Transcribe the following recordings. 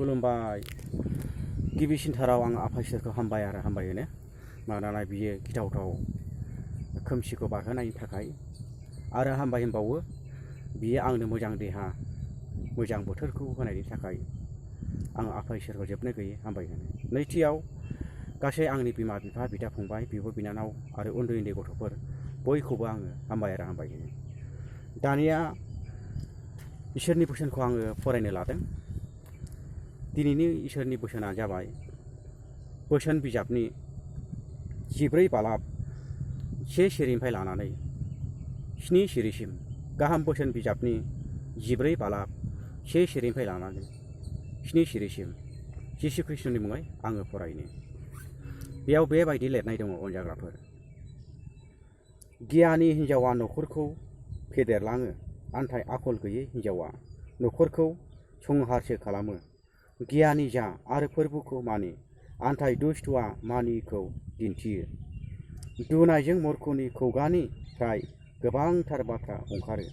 खुलुमबाय। गिबिसिनथाराव आं आफा इसोरखौ हामबाय होनो। मानोना बियो गिथावथाव खोमसिखौ बारहोनायनि थाखाय आरो हामबाय होनबावो बियो आंनो मोजां देहा मोजां बोथोरखौ होनायनि थाखाय आं आफा इसोरखौ जोबनो गैयै हामबाय होनो। नैथियाव गासै आंनि बिमा बिफा बिदा फंबाय बिब' बिनानाव आरो उन्दै उन्दै गथ'फोर बयखौबो आङो हामबाय होनो। दानिया इसोरनि बोसोनखौ आङो फरायनो लादों। दिनैनि इसोरनि बोसोना जाबाय बोसोन बिजाबनि 14 बालाब 1 सिरिनिफ्राय लानानै 7 सिरिसिम, गाहाम बोसोन बिजाबनि 14 बालाब 1 सिरिनिफ्राय लानानै 7 सिरिसिम जिसु ख्रीष्टनि मुङै आङो फरायनो। बेयाव बेबायदि लिरनाय दङ अनजाग्राफोर। गियानि हिन्जावा न'खरखौ फेदेरलाङो, आन्थाय आखल गैयै हिन्जावा न'खरखौ संहारसो खालामो। गियानि जा आरो फोरबोखौ मानि, आन्थाय दुष्टआ मानिखौ दिन्थियो। दुनायजों मूर्खनि खुगानिफ्राय गोबांथार बाथ्रा ओंखारो।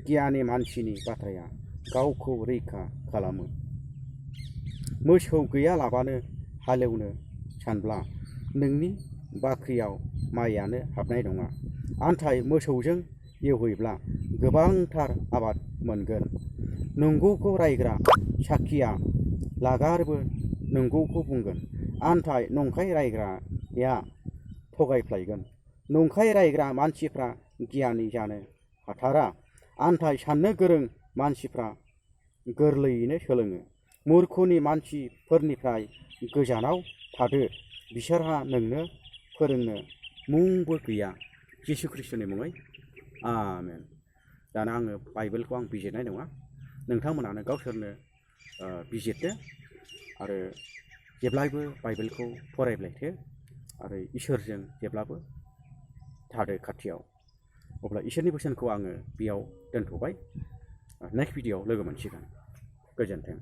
गियानि मानसिनि बाथ्राया गावखौ रैखा खालामो। मोसौ गैयालाबानो हालेवनो सानब्ला नोंनि बाख्रियाव माइयानो हाबनाय नङा, आन्थाय मोसौजों एवहैब्ला गोबांथार आबाद मोनगोन। नंगौखौ रायग्रा साखिया लागारबो नंगौखौ बुंगोन, आन्थाय नंखाय रायग्राया थगायफ्लायगोन। नंखाय रायग्रा मानसिफ्रा गियानि जानो हाथारा, आन्थाय साननो गोरों मानसिफ्रा गोरलैयैनो सोलोङो। मूर्खनि मानसिफोरनिफ्राय गोजानाव थादो, बिसोरहा नोंनो फोरोंनो मुंबो गैया। जिसु ख्रीष्टनि मुङै आमेन। दाना आङो बाइबेलखौ आं बिजिरनाय नङा, नोंथांमोनानो गावसोरनो बिजिरदो आरो जेब्लायबो बाइबेलखौ फरायबाय थायो आरो इसोरजों जेब्लाबो थादो खाथियाव। अब्ला इसोरनि बोसोनखौ आङो बेयाव दोनथ'बाय। नेक्स्ट भिडिअ'आव लोगो मोनसिगोन। गोजोन्थों।